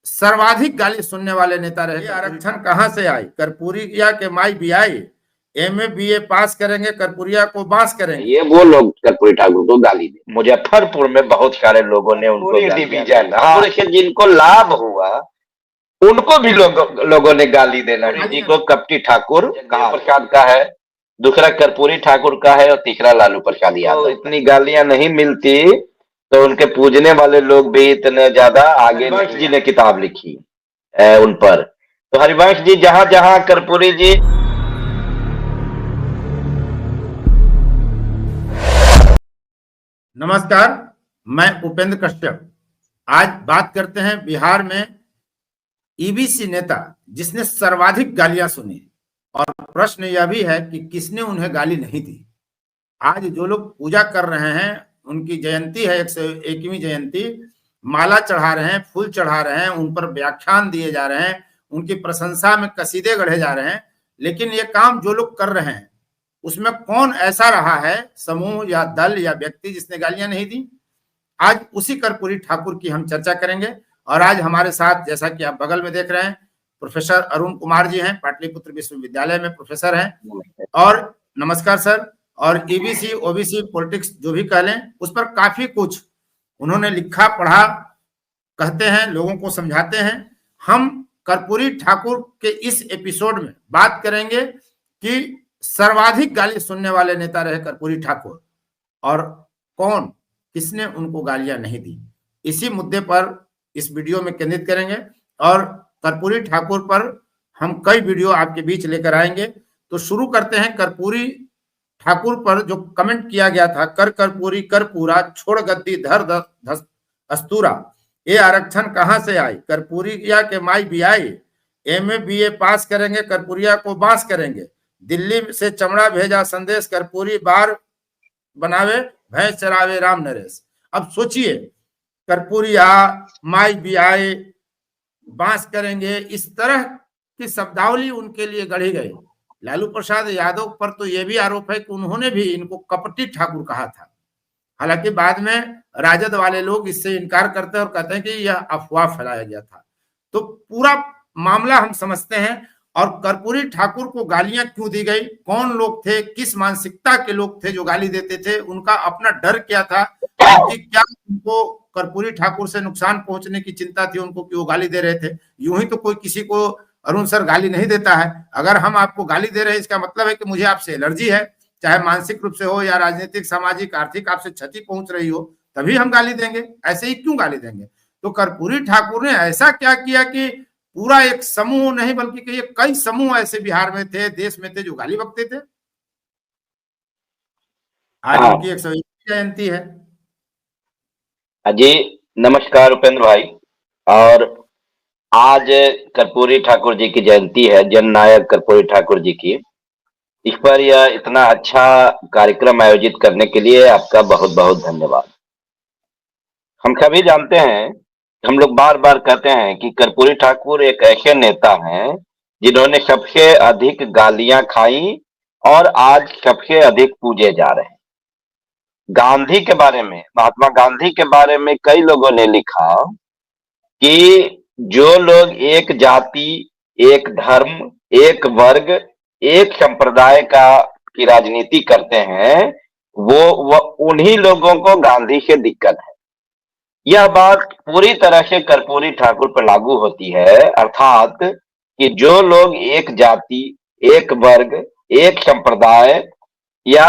सर्वाधिक गाली सुनने वाले नेता रहे। आरक्षण कहां से आई? कर्पूरिया के माई बियाई, एमए बीए पास करेंगे, कर्पूरिया को बांस करेंगे। ये वो लोग कर्पूरी ठाकुर को गाली दे। मुजफ्फरपुर में बहुत सारे लोगों ने उनको डिवीजन जिनको लाभ हुआ उनको भी लोगों ने गाली देना। जी को कपटी ठाकुर प्रसाद का है, दूसरा कर्पूरी ठाकुर का है और तीसरा लालू प्रसाद यादव। इतनी गालियां नहीं मिलती तो उनके पूजने वाले लोग भी इतने ज्यादा आगे। हरिवंश जी ने किताब लिखी उन पर, तो हरिवंश जी जहां जहां कर्पूरी जी। नमस्कार, मैं उपेंद्र कश्यप। आज बात करते हैं बिहार में ईबीसी नेता जिसने सर्वाधिक गालियां सुनी, और प्रश्न यह भी है कि किसने उन्हें गाली नहीं दी। आज जो लोग पूजा कर रहे हैं, उनकी जयंती है 101वीं जयंती, माला चढ़ा रहे हैं, फूल चढ़ा रहे हैं, उन पर व्याख्यान दिए जा रहे हैं, उनकी प्रशंसा में कसीदे गढ़े जा रहे हैं, लेकिन ये काम जो लोग कर रहे हैं उसमें कौन ऐसा रहा है समूह या दल या व्यक्ति जिसने गालियां नहीं दी? आज उसी कर्पूरी ठाकुर की हम चर्चा करेंगे। और आज हमारे साथ, जैसा कि आप बगल में देख रहे हैं, प्रोफेसर अरुण कुमार जी हैं, पाटलिपुत्र विश्वविद्यालय में प्रोफेसर हैं। और नमस्कार सर। और ईबीसी ओबीसी पॉलिटिक्स जो भी कह लें, उस पर काफी कुछ उन्होंने लिखा पढ़ा, कहते हैं, लोगों को समझाते हैं। हम कर्पूरी ठाकुर के इस एपिसोड में बात करेंगे कि सर्वाधिक गाली सुनने वाले नेता रहे कर्पूरी ठाकुर, और कौन किसने उनको गालियां नहीं दी। इसी मुद्दे पर इस वीडियो में केंद्रित करेंगे, और कर्पूरी ठाकुर पर हम कई वीडियो आपके बीच लेकर आएंगे। तो शुरू करते हैं कर्पूरी ठाकुर पर जो कमेंट किया गया था, कर कर्पूरी कर पूरा, छोड़ गद्दी धर अस्तूरा, ये आरक्षण कहां से आई? कर्पूरिया के माई बियाई, एमए बीए पास करेंगे, कर्पूरिया को बांस करेंगे। दिल्ली से चमड़ा भेजा संदेश, कर्पूरी बार बनावे, भैंस चरावे राम नरेश। अब सोचिए, कर्पूरिया, माई बियाई, बांस करेंगे, इस तरह की शब्दावली उनके लिए गढ़ी गई। लालू प्रसाद यादव पर तो यह भी आरोप है कि उन्होंने भी इनको कपटी ठाकुर कहा था। हालांकि बाद में राजद वाले लोग इससे इनकार करते हैं और कहते हैं कि यह अफवाह फैलाया गया था। तो पूरा मामला हम समझते हैं, और कर्पूरी ठाकुर को गालियां क्यों दी गई, कौन लोग थे, किस मानसिकता के लोग थे जो गाली देते थे, उनका अपना डर क्या था, कि क्या उनको कर्पूरी ठाकुर से नुकसान पहुंचने की चिंता थी उनको कि वो गाली दे रहे थे। यूं ही तो कोई किसी को अरुण सर गाली नहीं देता है। अगर हम आपको गाली दे रहे हैं, इसका मतलब है कि मुझे आपसे एलर्जी है, चाहे मानसिक रूप से हो या राजनीतिक, सामाजिक, आर्थिक आपसे क्षति पहुंच रही हो, तभी हम गाली देंगे। ऐसे ही क्यों गाली देंगे? तो कर्पूरी ठाकुर ने ऐसा क्या किया कि पूरा एक समूह नहीं बल्कि कई समूह ऐसे बिहार में थे, देश में थे, जो गाली बकते थे। आज उनकी 101वीं जयंती है। जी नमस्कार उपेंद्र भाई। और आज कर्पूरी ठाकुर जी की जयंती है, जननायक कर्पूरी ठाकुर जी की। इस पर यह इतना अच्छा कार्यक्रम आयोजित करने के लिए आपका बहुत बहुत धन्यवाद। हम सभी जानते हैं, हम लोग बार बार कहते हैं कि कर्पूरी ठाकुर एक ऐसे नेता हैं जिन्होंने सबसे अधिक गालियां खाई और आज सबसे अधिक पूजे जा रहे हैं। गांधी के बारे में, महात्मा गांधी के बारे में कई लोगों ने लिखा कि जो लोग एक जाति, एक धर्म, एक वर्ग, एक संप्रदाय की राजनीति करते हैं, वो उन्हीं लोगों को गांधी से दिक्कत है। यह बात पूरी तरह से कर्पूरी ठाकुर पर लागू होती है, अर्थात कि जो लोग एक जाति, एक वर्ग, एक संप्रदाय या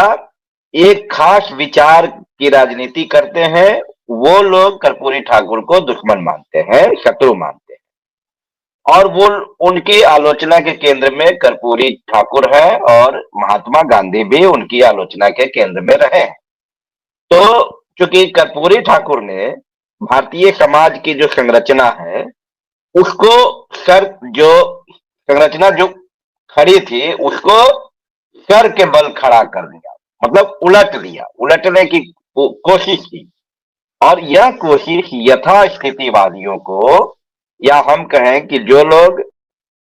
एक खास विचार की राजनीति करते हैं, वो लोग कर्पूरी ठाकुर को दुश्मन मानते हैं, शत्रु मानते हैं, और वो उनकी आलोचना के केंद्र में कर्पूरी ठाकुर है, और महात्मा गांधी भी उनकी आलोचना के केंद्र में रहे हैं। तो चूंकि कर्पूरी ठाकुर ने भारतीय समाज की जो संरचना है उसको जो संरचना जो खड़ी थी उसको सर के बल खड़ा कर दिया, मतलब उलट दिया, उलटने की कोशिश की। और यह कोशिश यथास्थितिवादियों को, या हम कहें कि जो लोग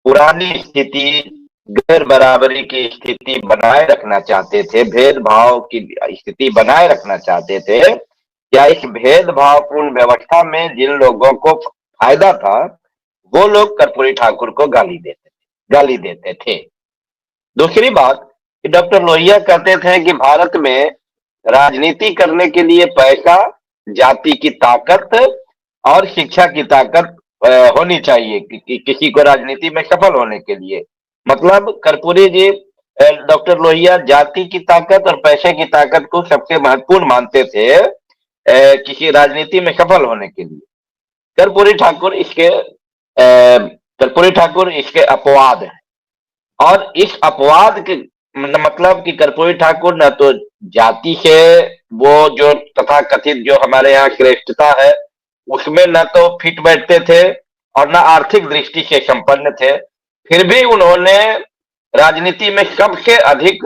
पुरानी स्थिति, गैर बराबरी की स्थिति बनाए रखना चाहते थे, भेदभाव की स्थिति बनाए रखना चाहते थे, या इस भेदभावपूर्ण व्यवस्था में जिन लोगों को फायदा था, वो लोग कर्पूरी ठाकुर को गाली देते थे। दूसरी बात कि डॉक्टर लोहिया कहते थे कि भारत में राजनीति करने के लिए पैसा, जाति की ताकत और शिक्षा की ताकत होनी चाहिए कि किसी को राजनीति में सफल होने के लिए। मतलब कर्पूरी जी, डॉक्टर लोहिया जाति की ताकत और पैसे की ताकत को सबसे महत्वपूर्ण मानते थे किसी राजनीति में सफल होने के लिए। कर्पूरी ठाकुर इसके अपवाद हैं। और इस अपवाद के मतलब कि कर्पूरी ठाकुर न तो जाति से वो जो तथाकथित जो हमारे यहाँ श्रेष्ठता है उसमें न तो फिट बैठते थे और न आर्थिक दृष्टि से संपन्न थे, फिर भी उन्होंने राजनीति में सबसे अधिक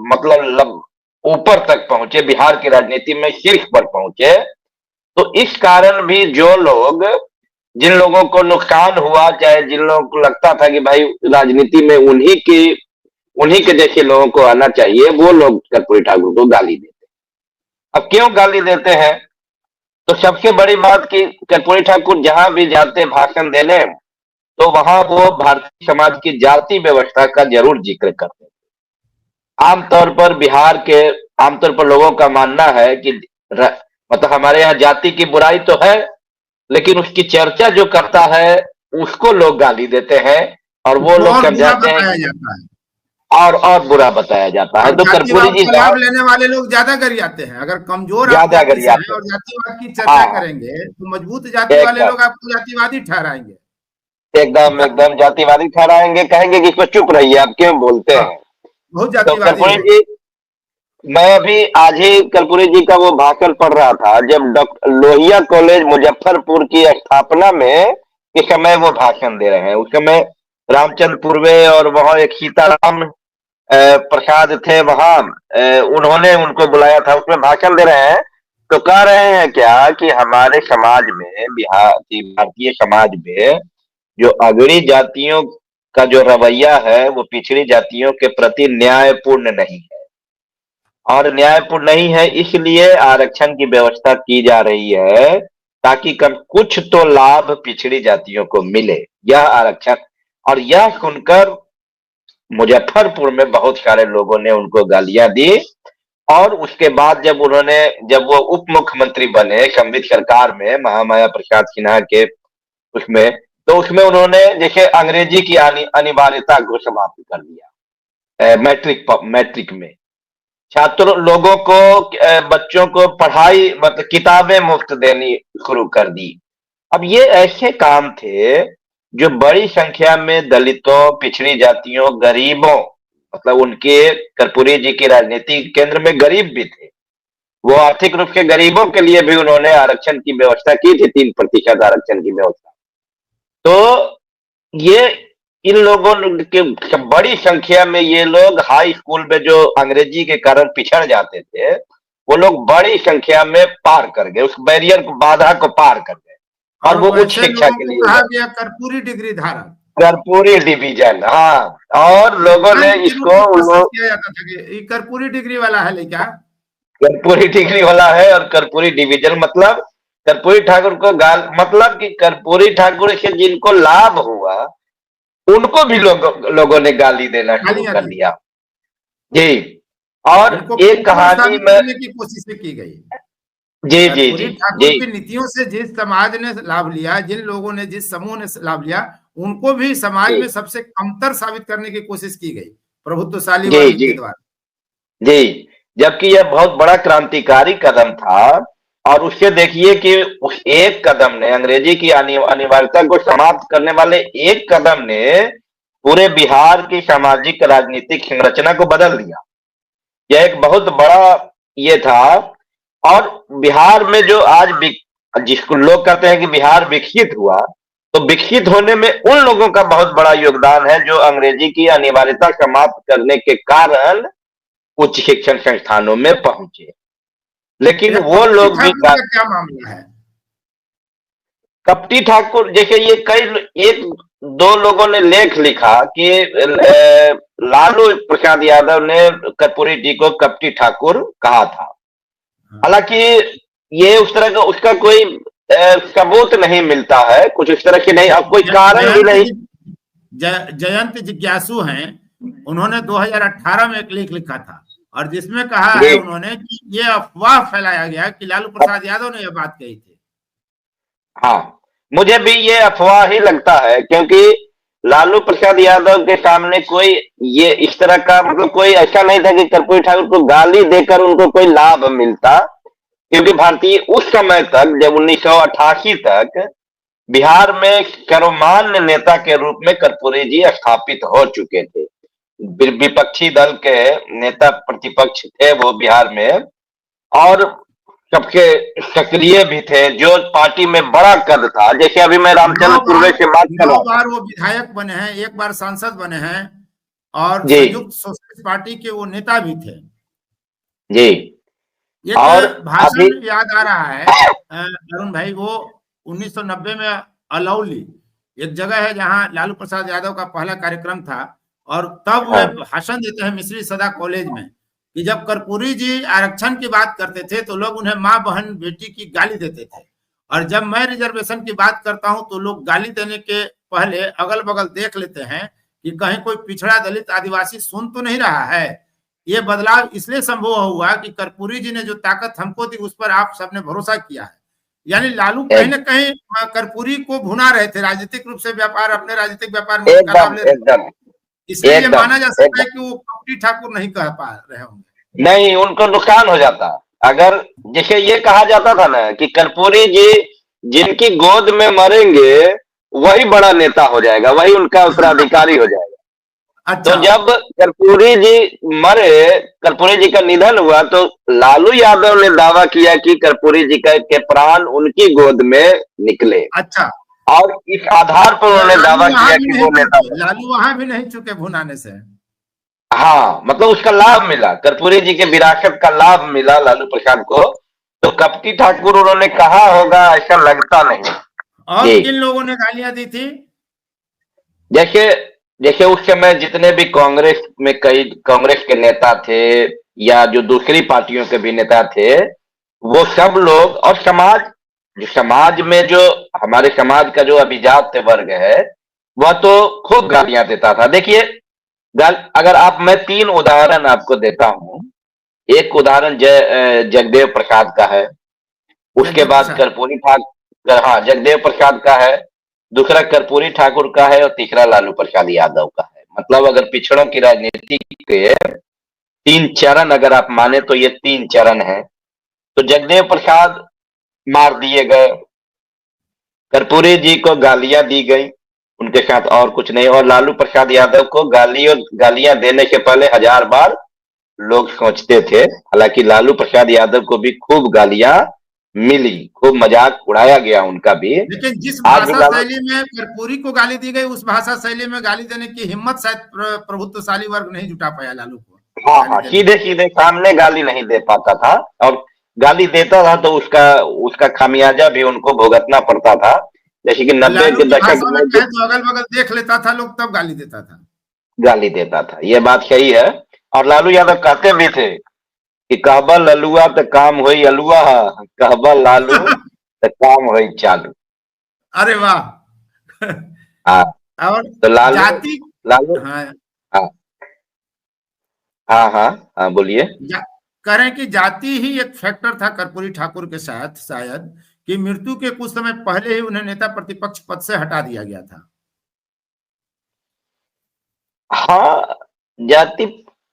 मतलब ऊपर तक पहुंचे, बिहार की राजनीति में शीर्ष पर पहुंचे। तो इस कारण भी जिन लोगों को नुकसान हुआ, चाहे जिन लोगों को लगता था कि भाई राजनीति में उन्हीं के जैसे लोगों को आना चाहिए, वो लोग कर्पूरी ठाकुर को गाली देते। अब क्यों गाली देते हैं? तो सबसे बड़ी बात कि कर्पूरी ठाकुर जहां भी जाते भाषण देने, तो वहां वो भारतीय समाज की जाति व्यवस्था का जरूर जिक्र करते। आमतौर पर लोगों का मानना है कि मतलब हमारे यहाँ जाति की बुराई तो है, लेकिन उसकी चर्चा जो करता है उसको लोग गाली देते हैं और वो लोग समझाते हैं और बुरा बताया जाता है। तो कर्पूरी जी लाभ लेने वाले लोग ज्यादा गरियाते हैं। अगर कमजोर ज्यादा और जातिवाद की चर्चा करेंगे तो मजबूत जाति वाले लोग आपको जातिवादी ठहराएंगे, एकदम जातिवादी ठहराएंगे, कहेंगे कि इसको चुप रहिए, आप क्यों बोलते हैं। बहुत जातिवादी। तो कर्पूरी जी, मैं अभी आज ही कर्पूरी जी का वो भाषण पढ़ रहा था जब डॉक्टर लोहिया कॉलेज मुजफ्फरपुर की स्थापना में के समय वो भाषण दे रहे हैं। उस समय रामचंद्र पूर्वे और वहां एक सीताराम प्रसाद थे, वहां उन्होंने उनको बुलाया था, उसमें भाषण दे रहे हैं। तो कह रहे हैं क्या कि हमारे समाज में, भारतीय समाज में जो अग्रणी जातियों का जो रवैया है वो पिछड़ी जातियों के प्रति न्यायपूर्ण नहीं है, और न्यायपूर्ण नहीं है इसलिए आरक्षण की व्यवस्था की जा रही है ताकि कुछ तो लाभ पिछड़ी जातियों को मिले, यह आरक्षण। और यह सुनकर मुजफ्फरपुर में बहुत सारे लोगों ने उनको गालियां दी। और उसके बाद जब वो उप मुख्यमंत्री बने संवित सरकार में महामाया प्रसाद सिन्हा के उसमें, तो उसमें उन्होंने जैसे अंग्रेजी की अनिवार्यता को समाप्त कर दिया। मैट्रिक में लोगों को, बच्चों को पढ़ाई मतलब किताबें मुफ्त देनी शुरू कर दी। अब ये ऐसे काम थे जो बड़ी संख्या में दलितों, पिछड़ी जातियों, गरीबों, मतलब उनके कर्पूरी जी की राजनीति केंद्र में गरीब भी थे, वो आर्थिक रूप से गरीबों के लिए भी उन्होंने आरक्षण की व्यवस्था की थी, 3% आरक्षण की व्यवस्था। तो ये इन लोगों के बड़ी संख्या में ये लोग हाई स्कूल में जो अंग्रेजी के कारण पिछड़ जाते थे, वो लोग बड़ी संख्या में पार कर गए, उस बैरियर को, बाधा को पार कर गए, और वो उच्च शिक्षा के लिए कहा गया कर्पूरी डिग्री धारा, कर्पूरी डिवीजन। हाँ, और लोगों ने इसको किया जाता था कि ये कर्पूरी डिग्री वाला है, लेकिन कर्पूरी डिग्री वाला है और कर्पूरी डिवीजन मतलब कर्पूरी ठाकुर को मतलब कि कर्पूरी ठाकुर से जिनको लाभ हुआ उनको भी लोगों ने गाली देना शुरू कर दिया जी। और एक कहानी में की कोशिश की गई जी ठाकुर की नीतियों से जिस समाज ने लाभ लिया, जिन लोगों ने, जिस समूह ने लाभ लिया, उनको भी समाज में सबसे कमतर साबित करने की कोशिश की गई प्रभुत्वशाली वर्ग के द्वारा जी। जबकि यह बहुत बड़ा क्रांतिकारी कदम था, और उससे देखिए कि उस एक कदम ने, अंग्रेजी की अनिवार्यता को समाप्त करने वाले एक कदम ने पूरे बिहार की सामाजिक राजनीतिक संरचना को बदल दिया। यह एक बहुत बड़ा ये था। और बिहार में जो आज जिसको लोग कहते हैं कि बिहार विकसित हुआ, तो विकसित होने में उन लोगों का बहुत बड़ा योगदान है जो अंग्रेजी की अनिवार्यता समाप्त करने के कारण उच्च शिक्षण संस्थानों में पहुंचे। लेकिन वो लोग भी, क्या मामला है कपटी ठाकुर, जैसे ये एक दो लोगों ने लेख लिखा कि लालू प्रसाद यादव ने कर्पूरी जी को कपटी ठाकुर कहा था। हालांकि ये उस तरह का उसका कोई सबूत नहीं मिलता है, कुछ इस तरह की नहीं, अब कोई कारण भी नहीं। जयंत जिज्ञासु हैं, उन्होंने 2018 में एक लेख लिखा था और जिसमें कहा जी है उन्होंने कि ये अफवाह फैलाया गया कि लालू प्रसाद यादव ने यह बात कही थी। हाँ, मुझे भी ये अफवाह ही लगता है, क्योंकि लालू प्रसाद यादव के सामने कोई ये इस तरह का मतलब कोई ऐसा नहीं था कि कर्पूरी ठाकुर को गाली देकर उनको कोई लाभ मिलता, क्योंकि भारतीय उस समय तक, जब 1988 तक बिहार में सर्वमान्य नेता के रूप में कर्पूरी जी स्थापित हो चुके थे। विपक्षी दल के नेता प्रतिपक्ष थे वो बिहार में, और सबके सक्रिय भी थे, जो पार्टी में बड़ा कद था। जैसे अभी मैं रामचंद्र पूर्वे से बात कर रहा 9 हूँ। बार वो विधायक बने हैं, 1 बार सांसद बने हैं और जी संयुक्त सोशलिस्ट पार्टी के वो नेता भी थे। जी। एक और अभी भाषण याद आ रहा है अरुण भाई, वो 1990 में अलौली एक जगह है जहां लालू प्रसाद यादव का पहला कार्यक्रम था, और तब वे हाँ, भाषण देते हैं मिश्री सदा कॉलेज में कि जब कर्पूरी जी आरक्षण की बात करते थे तो लोग उन्हें माँ बहन बेटी की गाली देते थे, और जब मैं रिजर्वेशन की बात करता हूं तो लोग गाली देने के पहले अगल बगल देख लेते हैं कि कहीं कोई पिछड़ा दलित आदिवासी सुन तो नहीं रहा है। ये बदलाव इसलिए संभव हुआ कि कर्पूरी जी ने जो ताकत हमको दी उस पर आप सबने भरोसा किया है। यानी लालू कहीं ना कहीं कर्पूरी को भुना रहे थे, राजनीतिक रूप से व्यापार, अपने राजनीतिक व्यापार में उसका लाभ एकदम ले रहे थे, एकदम इसलिए ये एकदम माना जा सकता है एकदम कि वो कपटी ठाकुर नहीं कह पा रहे होंगे। नहीं, उनको नुकसान हो जाता। अगर जैसे ये कहा जाता था ना कि कर्पूरी जी जिनकी गोद में मरेंगे वही बड़ा नेता हो जाएगा, वही उनका उत्तराधिकारी हो जाएगा। तो अच्छा, जब कर्पूरी जी मरे, कर्पूरी जी का निधन हुआ, तो लालू यादव ने दावा किया कि कर्पूरी जी के प्राण उनकी गोद में निकले, अच्छा, और इस आधार पर उन्होंने लालू दावा वहां किया भी कि नहीं वो नेता चुके, बने। लालू वहां भी नहीं चुके भुनाने से। हाँ, मतलब उसका लाभ मिला, कर्पूरी जी के विरासत का लाभ मिला लालू प्रसाद को। तो कपटी ठाकुर उन्होंने कहा होगा, ऐसा लगता नहीं। और जी, किन लोगों ने गालियां दी थी? जैसे जैसे उस समय जितने भी कांग्रेस में कई कांग्रेस के नेता थे, या जो दूसरी पार्टियों के भी नेता थे, वो सब लोग, और समाज, जो समाज में जो हमारे समाज का जो अभिजात वर्ग है, वह तो खूब गालियां देता था। देखिए, अगर आप, मैं 3 उदाहरण आपको देता हूं। एक उदाहरण जगदेव प्रसाद का है, उसके जगदेव बाद प्रसाद। कर्पूरी ठाकुर, हाँ, जगदेव प्रसाद का है, दूसरा कर्पूरी ठाकुर का है, और तीसरा लालू प्रसाद यादव का है। मतलब अगर पिछड़ों की राजनीति के 3 चरण अगर आप माने तो ये 3 चरण हैं। तो जगदेव प्रसाद मार दिए गए, कर्पूरी जी को गालियां दी गई, उनके साथ और कुछ नहीं, और लालू प्रसाद यादव को गालियां देने के पहले 1000 बार लोग सोचते थे। हालांकि लालू प्रसाद यादव को भी खूब गालियां मिली, खूब मजाक उड़ाया गया उनका भी। लेकिन जिस आज भी भाषा लालू, शैली में कर्पूरी को गाली दी गई, उस भाषा शैली में गाली देने की हिम्मत शायद प्रभुत्वशाली वर्ग नहीं जुटा पाया लालू को हाँ गाली हाँ, देने सीधे की। सीधे सामने गाली नहीं दे पाता था, और गाली देता था तो उसका उसका खामियाजा भी उनको भुगतना पड़ता था। जैसे कि और 90 लालू के की दशक भाषा में में कहे तो अगल बगल देख लेता था लोग, तब गाली देता था। गाली देता था, ये बात सही है। और लालू यादव कहते भी थे कि कहबा ललुआ तो काम होई अलुआ, कहबा लालू तो काम होई चालू। अरे वाह। हाँ, और तो लालू जाति, लालू हाँ, हाँ हाँ हाँ हाँ, बोलिए। कह रहे हैं कि जाति ही एक फैक्टर था कर्पूरी ठाकुर के साथ शायद, कि मृत्यु के कुछ समय पहले ही उन्हें नेता प्रतिपक्ष पद से हटा दिया गया था। हाँ, जाति,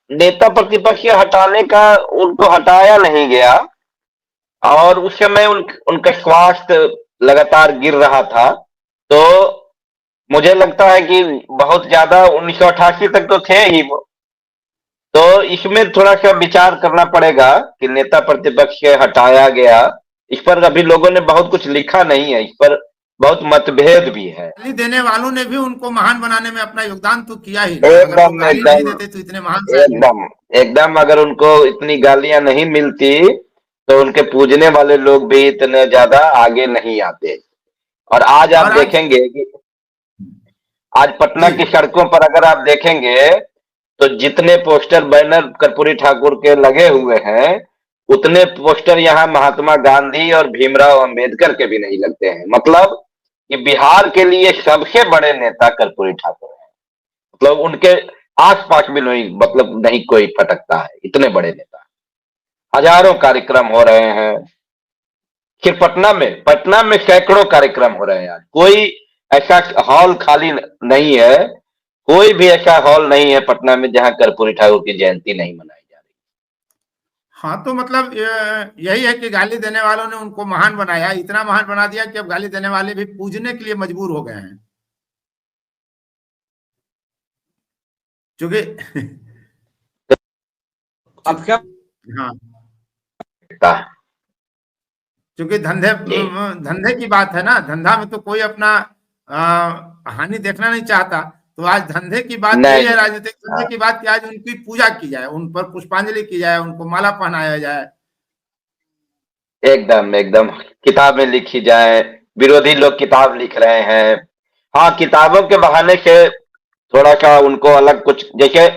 नेता प्रतिपक्ष के हटाने का, उनको हटाया नहीं गया, और उस समय उनका स्वास्थ्य लगातार गिर रहा था। तो मुझे लगता है कि बहुत ज्यादा 1988 तक तो थे ही वो। तो इसमें थोड़ा सा विचार करना पड़ेगा कि नेता प्रतिपक्ष से हटाया गया, इस पर अभी लोगों ने बहुत कुछ लिखा नहीं है, इस पर बहुत मतभेद भी है। गाली देने वालों ने भी उनको महान बनाने में अपना योगदान तो किया ही ना, अगर वो एकदम गाली नहीं एकदम देते तो इतने महान शायद नहीं। एकदम एकदम, अगर उनको इतनी गालियां नहीं मिलती तो उनके पूजने वाले लोग भी इतने ज्यादा आगे नहीं आते। और आज आप और आज, देखेंगे कि आज पटना जी, की सड़कों पर अगर आप देखेंगे, तो जितने पोस्टर बैनर कर्पूरी ठाकुर के लगे हुए हैं, उतने पोस्टर यहाँ महात्मा गांधी और भीमराव अंबेडकर के भी नहीं लगते हैं। मतलब कि बिहार के लिए सबसे बड़े नेता कर्पूरी ठाकुर हैं। मतलब उनके आसपास भी नहीं, मतलब नहीं कोई फटकता है, इतने बड़े नेता। हजारों कार्यक्रम हो रहे हैं। सिर्फ पटना में सैकड़ों कार्यक्रम हो रहे हैं आज। कोई ऐसा हॉल खाली नहीं है, कोई भी ऐसा हॉल नहीं है पटना में जहां कर्पूरी ठाकुर की जयंती नहीं मनाई जा रही। हाँ, तो मतलब यही है कि गाली देने वालों ने उनको महान बनाया, इतना महान बना दिया कि अब गाली देने वाले भी पूजने के लिए मजबूर हो गए हैं, क्योंकि अब क्या हाँ, था। क्योंकि धंधे जी धंधे की बात है ना, धंधा में तो कोई अपना हानि देखना नहीं चाहता। तो आज धंधे की बात यही है, नहीं। राजनीतिक धंधे हाँ, की बात कि आज उनकी पूजा की जाए, उन पर पुष्पांजलि की जाए, उनको माला पहनाया जाए। एकदम एकदम किताबें लिखी जाए। विरोधी लोग किताब लिख रहे हैं। हाँ, किताबों के बहाने से थोड़ा सा उनको अलग कुछ, जैसे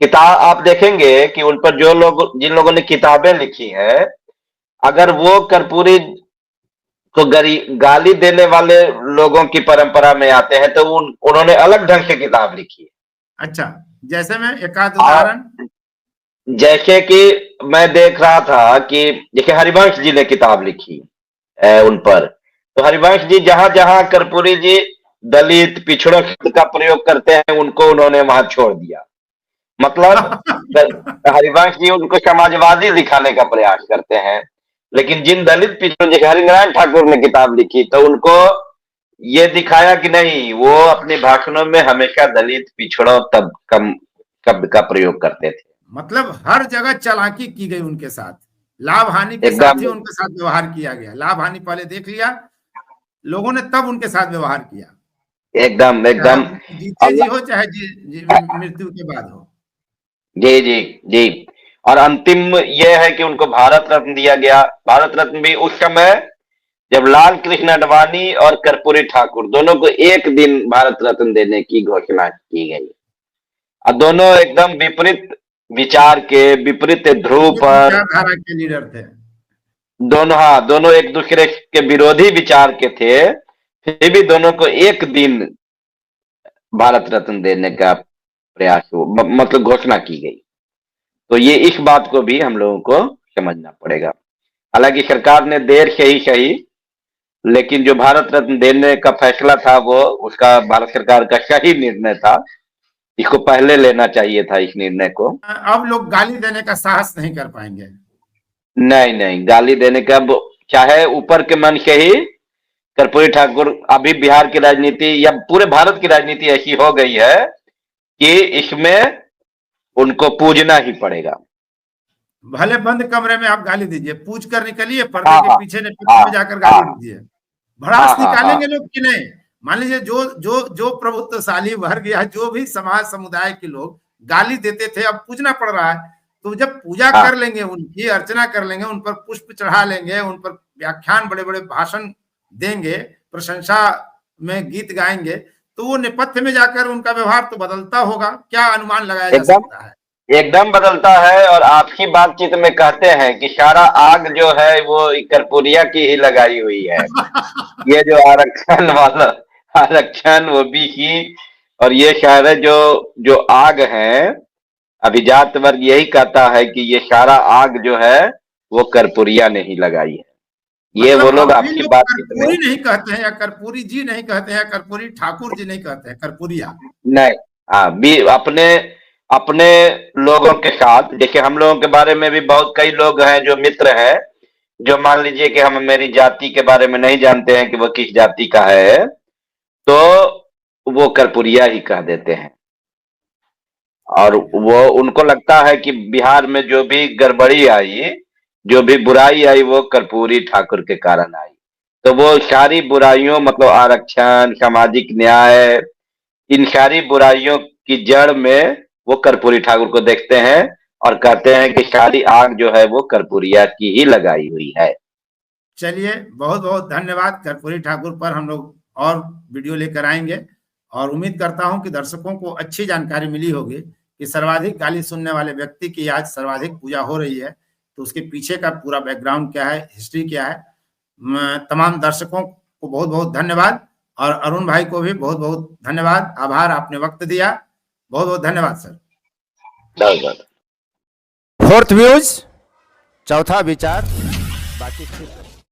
किताब आप देखेंगे कि उन पर जो लोग, जिन लोगों ने किताबें लिखी हैं, अगर वो कर्पूरी को गाली देने वाले लोगों की परंपरा में आते हैं तो उन्होंने अलग ढंग से किताब लिखी है। अच्छा, जैसे में एक आध और उदाहरण। जैसे कि मैं देख रहा था कि जैसे हरिवंश जी ने किताब लिखी उन पर। तो हरिवंश जी जहां जहां कर्पूरी जी दलित पिछड़ों शब्द का प्रयोग करते हैं, उनको उन्होंने वहां छोड़ दिया। मतलब हरिवंश जी उनको समाजवादी दिखाने का प्रयास करते हैं, लेकिन जिन दलित पिछड़ों, जैसे हरिनारायण ठाकुर ने किताब लिखी तो उनको ये दिखाया कि नहीं, वो अपने भाषणों में हमेशा दलित पिछड़ों तब कम शब्द का प्रयोग करते थे। मतलब हर जगह चालाकी की गई उनके साथ, लाभ हानि के साथ एकदम ही उनके साथ व्यवहार किया गया। लाभ हानि पहले देख लिया लोगों ने, तब उनके साथ व्यवहार किया, एकदम चाहे एकदम। उनकी जीते अब जी हो, चाहे मृत्यु के बाद हो। जी जी जी। और अंतिम यह है कि उनको भारत रत्न दिया गया। भारत रत्न भी उस समय जब लाल कृष्ण आडवाणी और कर्पूरी ठाकुर दोनों को एक दिन भारत रत्न देने की घोषणा की गई। और दोनों एकदम विपरीत विचार के, विपरीत ध्रुव विपरीत पर। विचारधारा के लीडर थे। दोनों, हाँ, दोनों एक दूसरे के विरोधी विचार के थे, फिर भी दोनों को एक दिन भारत रत्न देने का प्रयास मतलब घोषणा की गई। तो ये इस बात को भी हम लोगों को समझना पड़ेगा। हालांकि सरकार ने देर से ही सही, लेकिन जो भारत रत्न देने का फैसला था वो उसका भारत सरकार का सही निर्णय था। इसको पहले लेना चाहिए था, इस निर्णय को। अब लोग गाली देने का साहस नहीं कर पाएंगे। नहीं नहीं, गाली देने का चाहे ऊपर के मन से ही कर्पूरी ठाकुर, अभी बिहार की राजनीति या पूरे भारत की राजनीति ऐसी हो गई है कि इसमें उनको पूजना ही पड़ेगा। भले बंद कमरे में आप गाली दीजिए, पूछ कर निकलिए, पर्दे हाँ के हाँ पीछे ने हाँ में जाकर हाँ गाली दीजिए, हाँ भड़ास हाँ हाँ निकालेंगे लोग कि नहीं। मान लीजिए जो जो जो प्रभुत्वशाली वर्ग या जो भी समाज समुदाय के लोग गाली देते थे, अब पूजना पड़ रहा है। तो जब पूजा हाँ। कर लेंगे, उनकी अर्चना कर लेंगे, उन पर पुष्प चढ़ा लेंगे, उन पर व्याख्यान बड़े बड़े भाषण देंगे, प्रशंसा में गीत गाएंगे, तो वो नेपथ्य में जाकर उनका व्यवहार तो बदलता होगा। क्या अनुमान लगाया जा एकदम सकता है? एकदम बदलता है। और आपकी बातचीत में कहते हैं कि सारा आग जो है वो कर्पूरिया की ही लगाई हुई है। ये जो आरक्षण वाला, आरक्षण ओबीसी और ये सारे जो जो आग है, अभिजात वर्ग यही कहता है कि ये सारा आग जो है वो कर्पूरिया ने ही लगाई है। ये वो मतलब लोग अब भी आपकी लोग बातचीत में। कर्पूरी नहीं कहते हैं, या कर्पूरी जी नहीं कहते हैं, कर्पूरी ठाकुर जी नहीं कहते हैं, कर्पूरिया। नहीं, हाँ, भी अपने अपने लोगों के साथ, देखिए हम लोगों के बारे में भी बहुत कई लोग हैं जो मित्र हैं, जो मान लीजिए कि हम मेरी जाति के बारे में नहीं जानते हैं कि वो किस जाति का है, तो वो कर्पूरिया ही कह देते हैं। और वो उनको लगता है कि बिहार में जो भी गड़बड़ी आई, जो भी बुराई आई, वो कर्पूरी ठाकुर के कारण आई। तो वो सारी बुराइयों, मतलब आरक्षण, सामाजिक न्याय, इन सारी बुराइयों की जड़ में वो कर्पूरी ठाकुर को देखते हैं और कहते हैं कि सारी आग जो है वो कर्पूरिया की ही लगाई हुई है। चलिए, बहुत बहुत धन्यवाद। कर्पूरी ठाकुर पर हम लोग और वीडियो लेकर आएंगे, और उम्मीद करता हूं कि दर्शकों को अच्छी जानकारी मिली होगी कि सर्वाधिक गाली सुनने वाले व्यक्ति की आज सर्वाधिक पूजा हो रही है। तो उसके पीछे का पूरा बैकग्राउंड क्या है, हिस्ट्री क्या है। तमाम दर्शकों को बहुत बहुत धन्यवाद और अरुण भाई को भी बहुत बहुत धन्यवाद, आभार, आपने वक्त दिया, बहुत बहुत धन्यवाद सर। धन्यवाद। फोर्थ व्यूज, चौथा विचार, बाकी